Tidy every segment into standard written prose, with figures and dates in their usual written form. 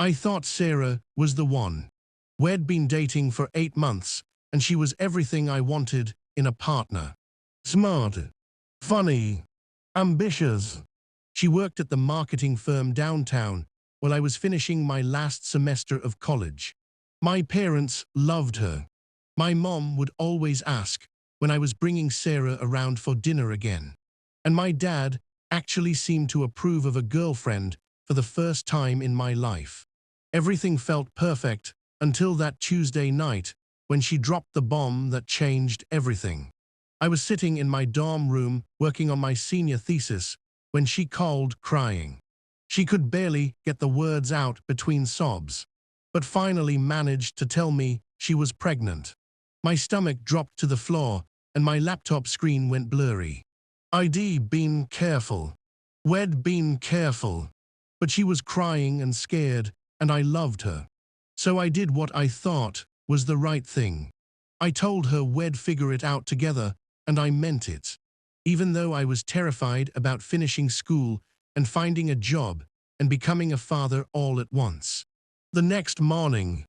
I thought Sarah was the one. We'd been dating for 8 months, and she was everything I wanted in a partner. Smart, funny, ambitious. She worked at the marketing firm downtown while I was finishing my last semester of college. My parents loved her. My mom would always ask when I was bringing Sarah around for dinner again. And my dad actually seemed to approve of a girlfriend for the first time in my life. Everything felt perfect until that Tuesday night when she dropped the bomb that changed everything. I was sitting in my dorm room working on my senior thesis when she called crying. She could barely get the words out between sobs, but finally managed to tell me she was pregnant. My stomach dropped to the floor and my laptop screen went blurry. I'd been careful. We'd been careful. But she was crying and scared, and I loved her. So I did what I thought was the right thing. I told her we'd figure it out together, and I meant it. Even though I was terrified about finishing school and finding a job and becoming a father all at once. The next morning,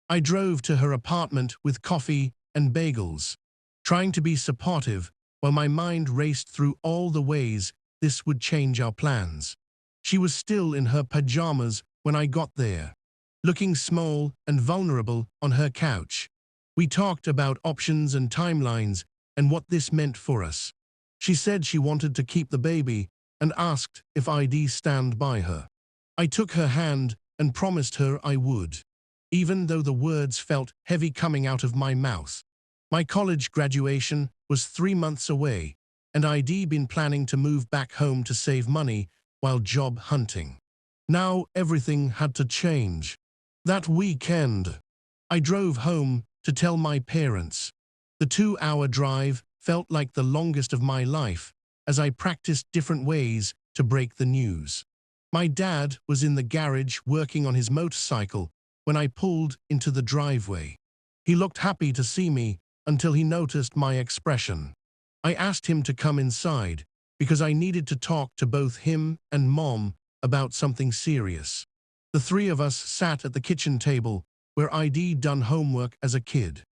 I drove to her apartment with coffee and bagels, trying to be supportive while my mind raced through all the ways this would change our plans. She was still in her pajamas when I got there, looking small and vulnerable on her couch. We talked about options and timelines and what this meant for us. She said she wanted to keep the baby and asked if I'd stand by her. I took her hand and promised her I would, even though the words felt heavy coming out of my mouth. My college graduation was 3 months away, and I'd been planning to move back home to save money while job hunting. Now everything had to change. That weekend, I drove home to tell my parents. The 2-hour drive felt like the longest of my life as I practiced different ways to break the news. My dad was in the garage working on his motorcycle when I pulled into the driveway. He looked happy to see me until he noticed my expression. I asked him to come inside because I needed to talk to both him and Mom about something serious. The three of us sat at the kitchen table where I'd done homework as a kid,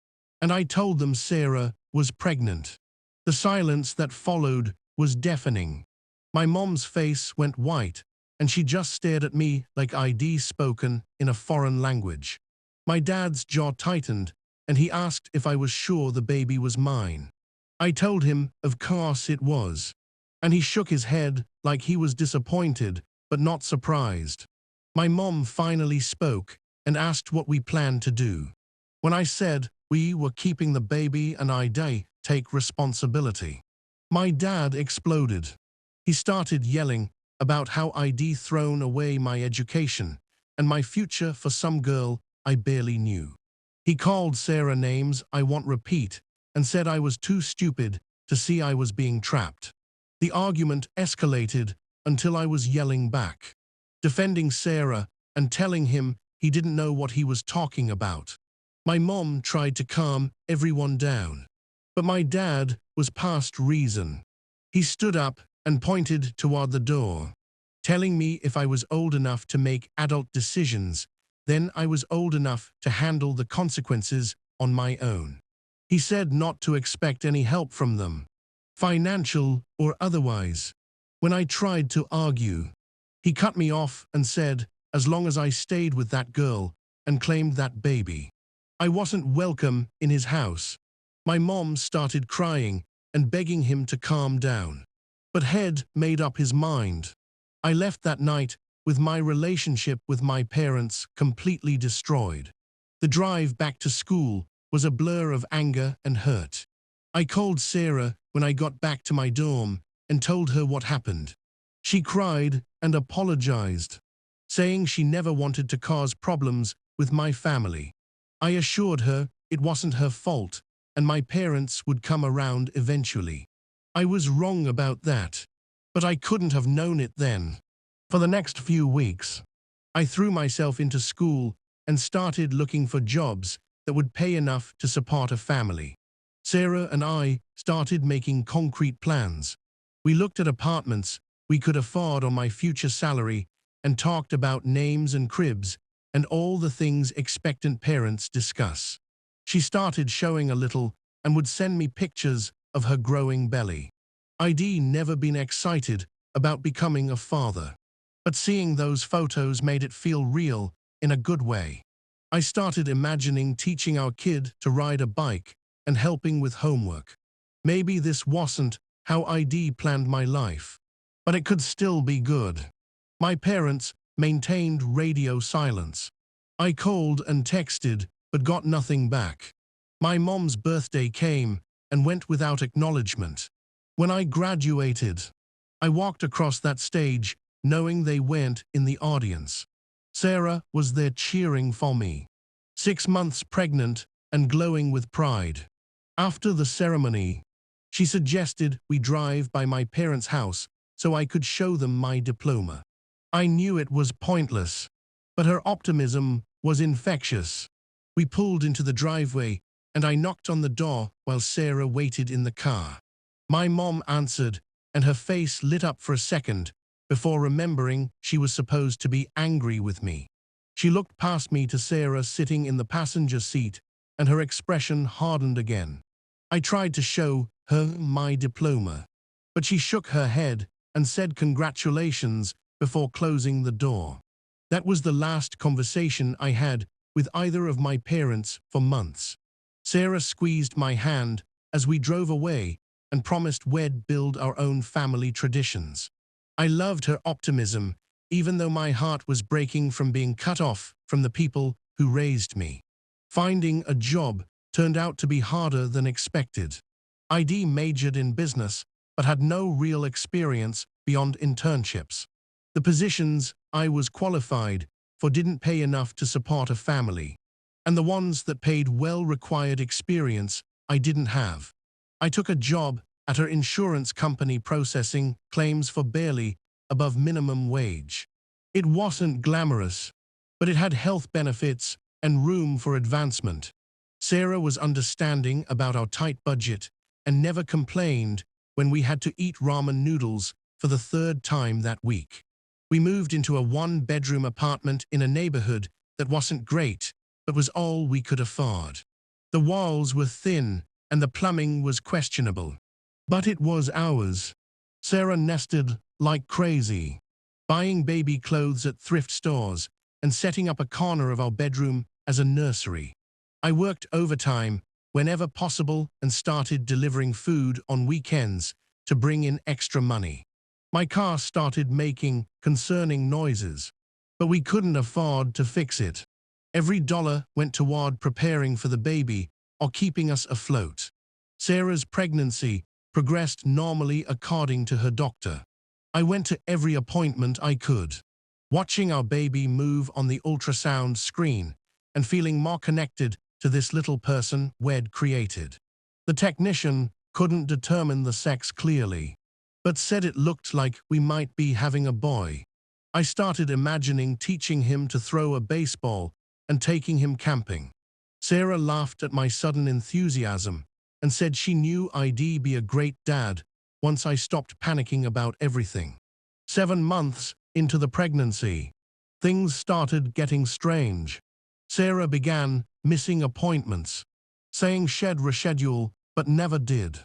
and I told them Sarah was pregnant. The silence that followed was deafening. My mom's face went white, and she just stared at me like I'd spoken in a foreign language. My dad's jaw tightened, and he asked if I was sure the baby was mine. I told him, of course it was, and he shook his head like he was disappointed but not surprised. My mom finally spoke and asked what we planned to do. When I said we were keeping the baby and I'd take responsibility, my dad exploded. He started yelling about how I'd thrown away my education and my future for some girl I barely knew. He called Sarah names I won't repeat and said I was too stupid to see I was being trapped. The argument escalated until I was yelling back, defending Sarah and telling him he didn't know what he was talking about. My mom tried to calm everyone down, but my dad was past reason. He stood up and pointed toward the door, telling me if I was old enough to make adult decisions, then I was old enough to handle the consequences on my own. He said not to expect any help from them, financial or otherwise. When I tried to argue, he cut me off and said, as long as I stayed with that girl and claimed that baby, I wasn't welcome in his house. My mom started crying and begging him to calm down, but had made up his mind. I left that night with my relationship with my parents completely destroyed. The drive back to school was a blur of anger and hurt. I called Sarah when I got back to my dorm and told her what happened. She cried and apologized, saying she never wanted to cause problems with my family. I assured her it wasn't her fault and my parents would come around eventually. I was wrong about that, but I couldn't have known it then. For the next few weeks, I threw myself into school and started looking for jobs that would pay enough to support a family. Sarah and I started making concrete plans. We looked at apartments we could afford on my future salary and talked about names and cribs and all the things expectant parents discuss. She started showing a little and would send me pictures of her growing belly. I'd never been excited about becoming a father, but seeing those photos made it feel real in a good way. I started imagining teaching our kid to ride a bike and helping with homework. Maybe this wasn't how I'd planned my life, but it could still be good. My parents maintained radio silence. I called and texted, but got nothing back. My mom's birthday came and went without acknowledgement. When I graduated, I walked across that stage knowing they weren't in the audience. Sarah was there cheering for me, 6 months pregnant and glowing with pride. After the ceremony, she suggested we drive by my parents' house so I could show them my diploma. I knew it was pointless, but her optimism was infectious. We pulled into the driveway and I knocked on the door while Sarah waited in the car. My mom answered and her face lit up for a second before remembering she was supposed to be angry with me. She looked past me to Sarah sitting in the passenger seat and her expression hardened again. I tried to show her my diploma, but she shook her head and said congratulations before closing the door. That was the last conversation I had with either of my parents for months. Sarah squeezed my hand as we drove away and promised we'd build our own family traditions. I loved her optimism, even though my heart was breaking from being cut off from the people who raised me. Finding a job turned out to be harder than expected. I'd majored in business, but had no real experience beyond internships. The positions I was qualified for didn't pay enough to support a family, and the ones that paid well required experience I didn't have. I took a job at her insurance company processing claims for barely above minimum wage. It wasn't glamorous, but it had health benefits and room for advancement. Sarah was understanding about our tight budget and never complained when we had to eat ramen noodles for the 3rd time that week. We moved into a 1-bedroom apartment in a neighborhood that wasn't great, but was all we could afford. The walls were thin and the plumbing was questionable. But it was ours. Sarah nested like crazy, buying baby clothes at thrift stores and setting up a corner of our bedroom as a nursery. I worked overtime whenever possible and started delivering food on weekends to bring in extra money. My car started making concerning noises, but we couldn't afford to fix it. Every dollar went toward preparing for the baby or keeping us afloat. Sarah's pregnancy progressed normally according to her doctor. I went to every appointment I could, watching our baby move on the ultrasound screen and feeling more connected to this little person we'd created. The technician couldn't determine the sex clearly, but said it looked like we might be having a boy. I started imagining teaching him to throw a baseball and taking him camping. Sarah laughed at my sudden enthusiasm and said she knew I'd be a great dad once I stopped panicking about everything. 7 months into the pregnancy, things started getting strange. Sarah began missing appointments, saying she'd reschedule but never did.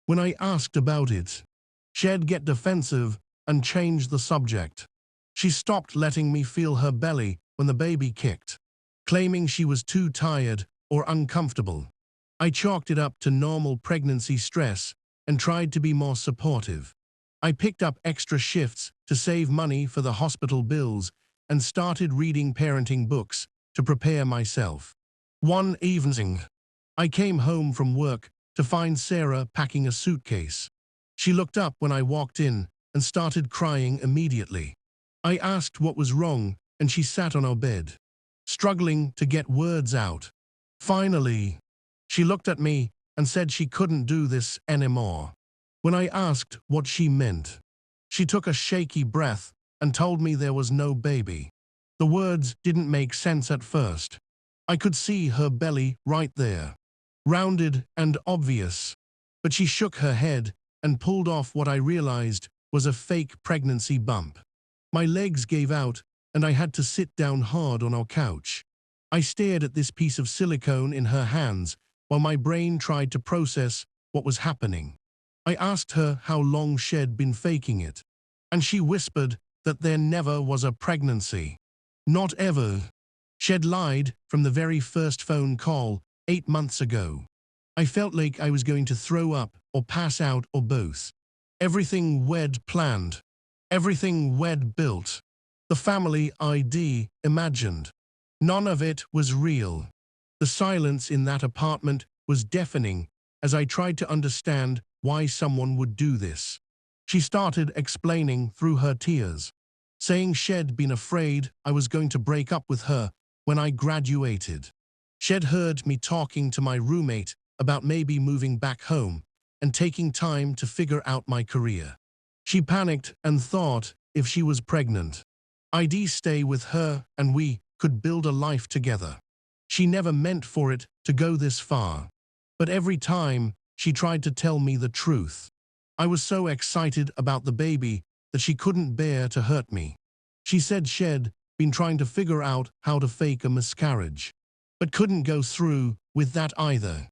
When I asked about it, she'd get defensive and change the subject. She stopped letting me feel her belly when the baby kicked, claiming she was too tired or uncomfortable. I chalked it up to normal pregnancy stress and tried to be more supportive. I picked up extra shifts to save money for the hospital bills and started reading parenting books to prepare myself. One evening, I came home from work to find Sarah packing a suitcase. She looked up when I walked in and started crying immediately. I asked what was wrong and she sat on our bed, struggling to get words out. Finally, she looked at me and said she couldn't do this anymore. When I asked what she meant, she took a shaky breath and told me there was no baby. The words didn't make sense at first. I could see her belly right there, rounded and obvious, but she shook her head and pulled off what I realized was a fake pregnancy bump. My legs gave out and I had to sit down hard on our couch. I stared at this piece of silicone in her hands while my brain tried to process what was happening. I asked her how long she'd been faking it, and she whispered that there never was a pregnancy. Not ever. She'd lied from the very first phone call 8 months ago. I felt like I was going to throw up or pass out or both. Everything we'd planned, everything we'd built, the family ID imagined, none of it was real. The silence in that apartment was deafening as I tried to understand why someone would do this. She started explaining through her tears, saying she'd been afraid I was going to break up with her when I graduated. She'd heard me talking to my roommate about maybe moving back home and taking time to figure out my career. She panicked and thought if she was pregnant, I'd stay with her and we could build a life together. She never meant for it to go this far. But every time she tried to tell me the truth, I was so excited about the baby that she couldn't bear to hurt me. She said she'd been trying to figure out how to fake a miscarriage, but couldn't go through with that either.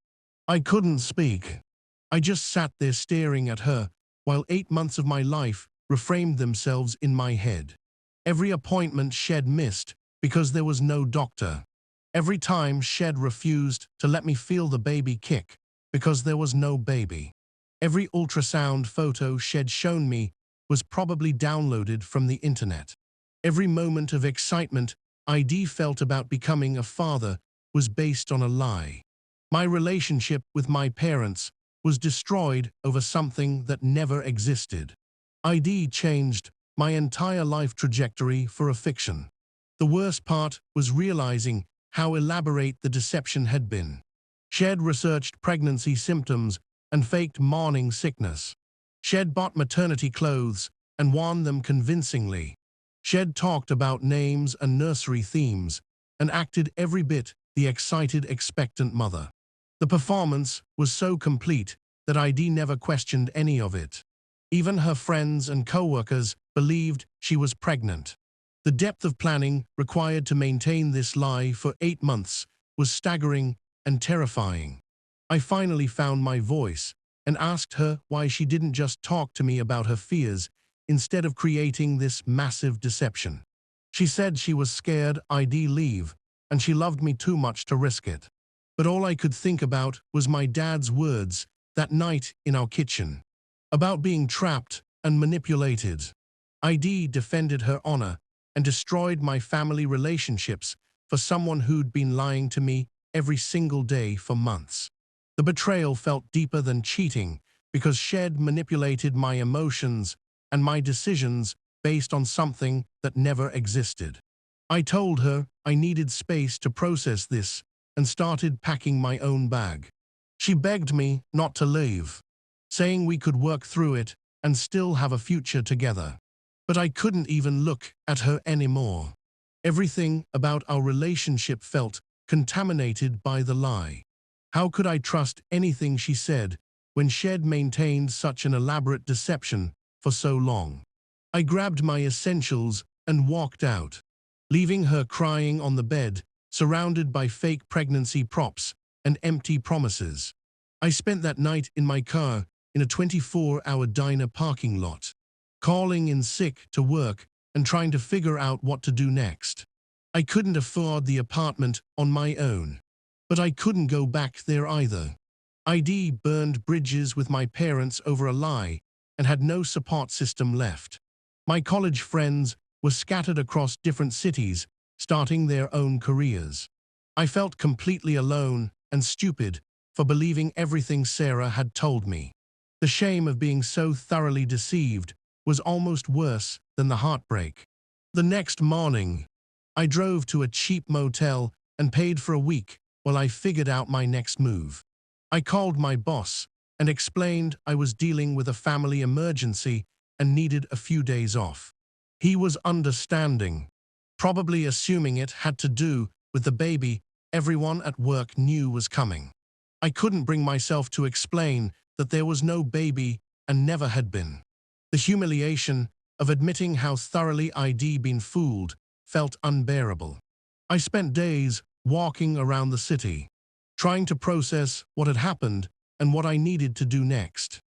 I couldn't speak. I just sat there staring at her while 8 months of my life reframed themselves in my head. Every appointment she'd missed because there was no doctor. Every time she'd refused to let me feel the baby kick because there was no baby. Every ultrasound photo she'd shown me was probably downloaded from the internet. Every moment of excitement I'd felt about becoming a father was based on a lie. My relationship with my parents was destroyed over something that never existed. I'd changed my entire life trajectory for a fiction. The worst part was realizing how elaborate the deception had been. She'd researched pregnancy symptoms and faked morning sickness. She'd bought maternity clothes and worn them convincingly. She'd talked about names and nursery themes and acted every bit the excited, expectant mother. The performance was so complete that I'd never questioned any of it. Even her friends and co-workers believed she was pregnant. The depth of planning required to maintain this lie for 8 months was staggering and terrifying. I finally found my voice and asked her why she didn't just talk to me about her fears instead of creating this massive deception. She said she was scared I'd leave and she loved me too much to risk it. But all I could think about was my dad's words that night in our kitchen about being trapped and manipulated. I'd defended her honor and destroyed my family relationships for someone who'd been lying to me every single day for months. The betrayal felt deeper than cheating because she'd manipulated my emotions and my decisions based on something that never existed. I told her I needed space to process this and started packing my own bag. She begged me not to leave, saying we could work through it and still have a future together. But I couldn't even look at her anymore. Everything about our relationship felt contaminated by the lie. How could I trust anything she said when she'd maintained such an elaborate deception for so long? I grabbed my essentials and walked out, leaving her crying on the bed, surrounded by fake pregnancy props and empty promises. I spent that night in my car in a 24-hour diner parking lot, calling in sick to work and trying to figure out what to do next. I couldn't afford the apartment on my own, but I couldn't go back there either. I'd burned bridges with my parents over a lie and had no support system left. My college friends were scattered across different cities, starting their own careers. I felt completely alone and stupid for believing everything Sarah had told me. The shame of being so thoroughly deceived was almost worse than the heartbreak. The next morning, I drove to a cheap motel and paid for a week while I figured out my next move. I called my boss and explained I was dealing with a family emergency and needed a few days off. He was understanding, probably assuming it had to do with the baby everyone at work knew was coming. I couldn't bring myself to explain that there was no baby and never had been. The humiliation of admitting how thoroughly I'd been fooled felt unbearable. I spent days walking around the city, trying to process what had happened and what I needed to do next.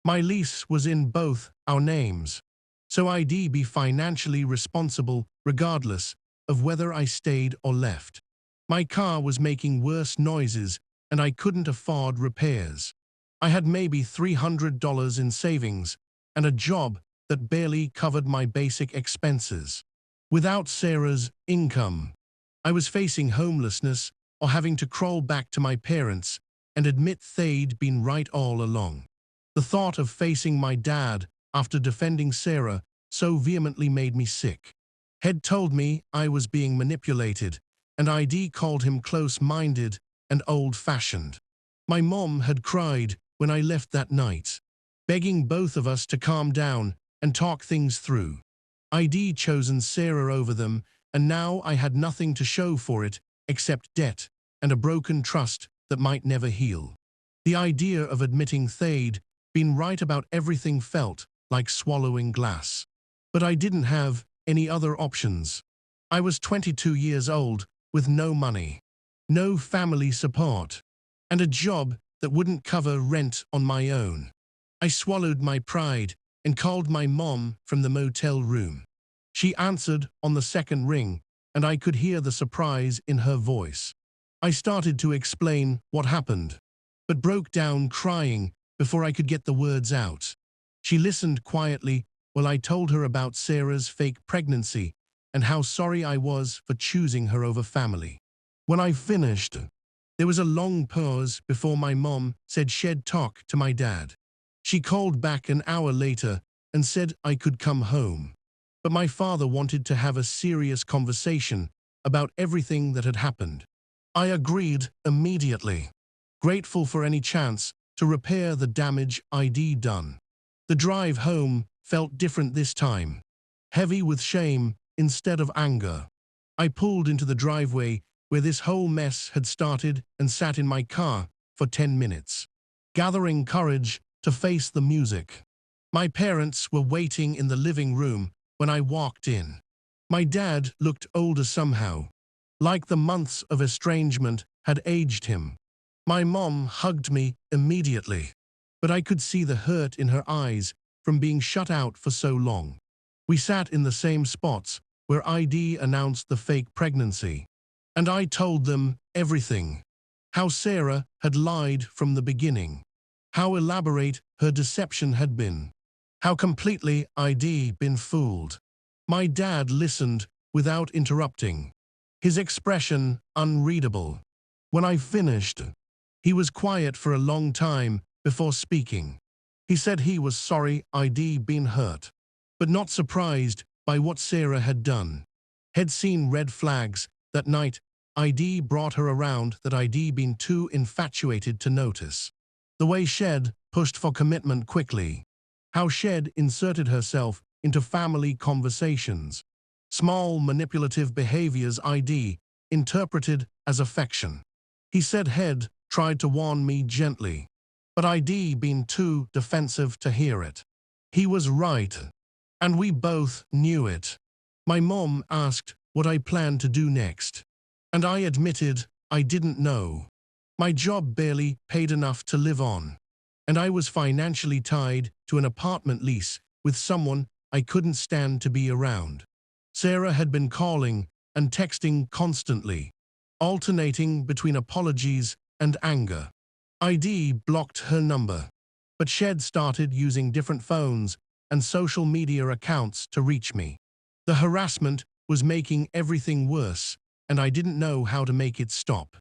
My lease was in both our names, so I'd be financially responsible regardless of whether I stayed or left. My car was making worse noises and I couldn't afford repairs. I had maybe $300 in savings and a job that barely covered my basic expenses. Without Sarah's income, I was facing homelessness or having to crawl back to my parents and admit they'd been right all along. The thought of facing my dad after defending Sarah so vehemently made me sick. Head told me I was being manipulated, and I'd called him close-minded and old-fashioned. My mom had cried when I left that night, begging both of us to calm down and talk things through. I'd chosen Sarah over them, and now I had nothing to show for it except debt and a broken trust that might never heal. The idea of admitting they'd been right about everything felt like swallowing glass. But I didn't have any other options. I was 22 years old with no money, no family support, and a job that wouldn't cover rent on my own. I swallowed my pride and called my mom from the motel room. She answered on the second ring, and I could hear the surprise in her voice. I started to explain what happened, but broke down crying before I could get the words out. She listened quietly while I told her about Sarah's fake pregnancy and how sorry I was for choosing her over family. When I finished, there was a long pause before my mom said she'd talk to my dad. She called back an hour later and said I could come home. But my father wanted to have a serious conversation about everything that had happened. I agreed immediately, grateful for any chance to repair the damage I'd done. The drive home felt different this time, heavy with shame instead of anger. I pulled into the driveway where this whole mess had started and sat in my car for 10 minutes, gathering courage to face the music. My parents were waiting in the living room when I walked in. My dad looked older somehow, like the months of estrangement had aged him. My mom hugged me immediately, but I could see the hurt in her eyes from being shut out for so long. We sat in the same spots where I'd announced the fake pregnancy, and I told them everything. How Sarah had lied from the beginning, how elaborate her deception had been, how completely I'd been fooled. My dad listened without interrupting, his expression unreadable. When I finished, he was quiet for a long time before speaking. He said he was sorry I'd been hurt, but not surprised by what Sarah had done. Had seen red flags that night I'd brought her around that I'd been too infatuated to notice. The way she'd pushed for commitment quickly, how she'd inserted herself into family conversations, small manipulative behaviors I'd interpreted as affection. He said he'd tried to warn me gently, but I'd been too defensive to hear it. He was right, and we both knew it. My mom asked what I planned to do next, and I admitted I didn't know. My job barely paid enough to live on, and I was financially tied to an apartment lease with someone I couldn't stand to be around. Sarah had been calling and texting constantly, alternating between apologies and anger. I'd blocked her number, but she'd started using different phones and social media accounts to reach me. The harassment was making everything worse, and I didn't know how to make it stop.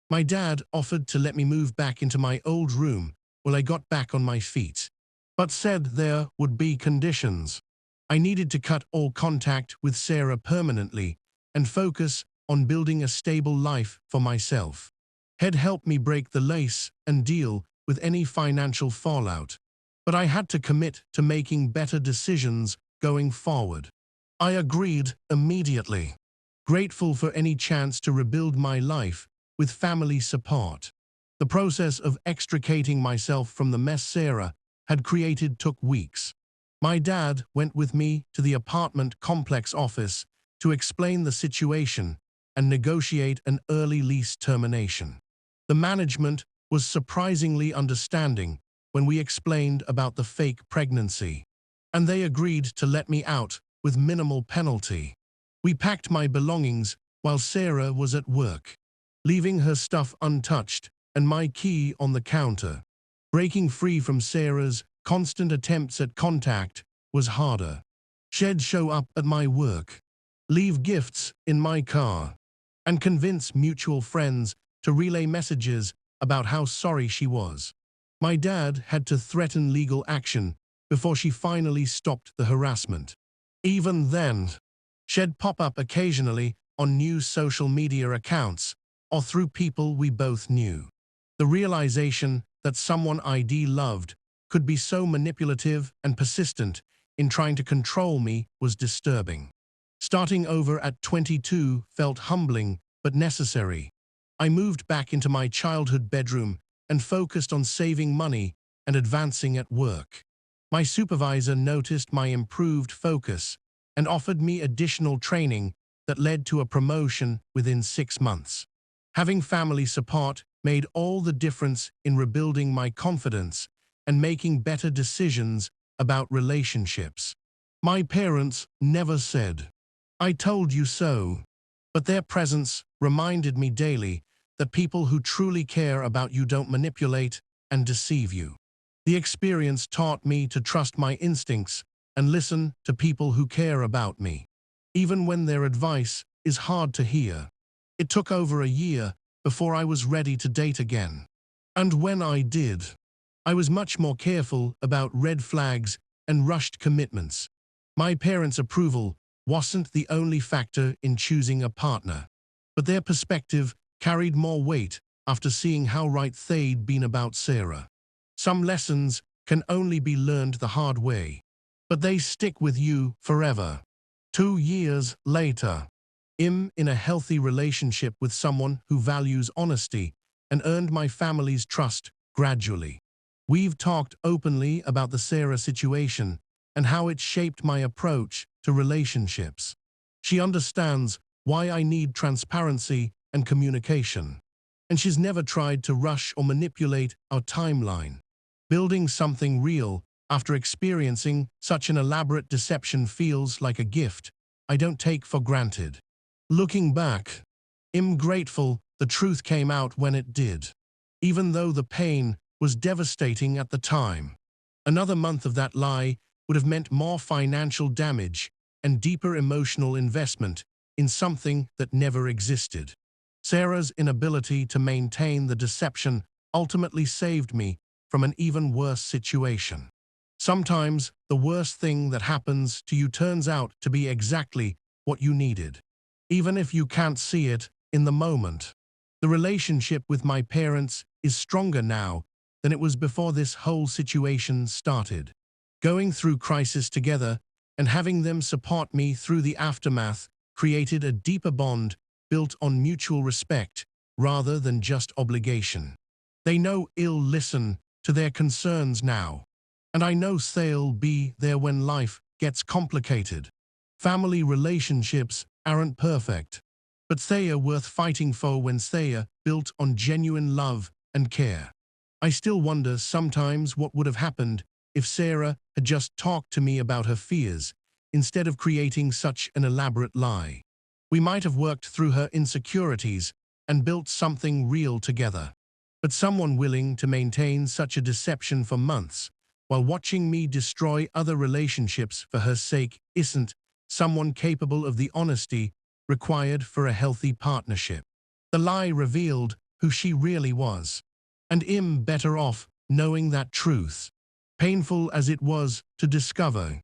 My dad offered to let me move back into my old room while I got back on my feet, but said there would be conditions. I needed to cut all contact with Sarah permanently and focus on building a stable life for myself. He'd helped me break the lace and deal with any financial fallout, but I had to commit to making better decisions going forward. I agreed immediately, grateful for any chance to rebuild my life with family support. The process of extricating myself from the mess Sarah had created took weeks. My dad went with me to the apartment complex office to explain the situation and negotiate an early lease termination. The management was surprisingly understanding when we explained about the fake pregnancy, and they agreed to let me out with minimal penalty. We packed my belongings while Sarah was at work, leaving her stuff untouched and my key on the counter. Breaking free from Sarah's constant attempts at contact was harder. She'd show up at my work, leave gifts in my car, and convince mutual friends to relay messages about how sorry she was. My dad had to threaten legal action before she finally stopped the harassment. Even then, she'd pop up occasionally on new social media accounts or through people we both knew. The realization that someone I'd loved could be so manipulative and persistent in trying to control me was disturbing. Starting over at 22 felt humbling but necessary. I moved back into my childhood bedroom and focused on saving money and advancing at work. My supervisor noticed my improved focus and offered me additional training that led to a promotion within 6 months. Having family support made all the difference in rebuilding my confidence and making better decisions about relationships. My parents never said, "I told you so," but their presence reminded me daily that people who truly care about you don't manipulate and deceive you. The experience taught me to trust my instincts and listen to people who care about me, even when their advice is hard to hear. It took over a year before I was ready to date again. And when I did, I was much more careful about red flags and rushed commitments. My parents' approval wasn't the only factor in choosing a partner, but their perspective carried more weight after seeing how right they'd been about Sarah. Some lessons can only be learned the hard way, but they stick with you forever. 2 years later, I'm in a healthy relationship with someone who values honesty and earned my family's trust gradually. We've talked openly about the Sarah situation and how it shaped my approach to relationships. She understands why I need transparency and communication, and she's never tried to rush or manipulate our timeline. Building something real after experiencing such an elaborate deception feels like a gift I don't take for granted. Looking back, I'm grateful the truth came out when it did, even though the pain was devastating at the time. Another month of that lie would have meant more financial damage and deeper emotional investment in something that never existed. Sarah's inability to maintain the deception ultimately saved me from an even worse situation. Sometimes the worst thing that happens to you turns out to be exactly what you needed, even if you can't see it in the moment. The relationship with my parents is stronger now than it was before this whole situation started. Going through crisis together and having them support me through the aftermath created a deeper bond built on mutual respect rather than just obligation. They know I'll listen to their concerns now, and I know they'll be there when life gets complicated. Family relationships aren't perfect, but they are worth fighting for when they are built on genuine love and care. I still wonder sometimes what would have happened if Sarah had just talked to me about her fears instead of creating such an elaborate lie. We might have worked through her insecurities and built something real together. But someone willing to maintain such a deception for months while watching me destroy other relationships for her sake isn't someone capable of the honesty required for a healthy partnership. The lie revealed who she really was, and I'm better off knowing that truth, painful as it was to discover.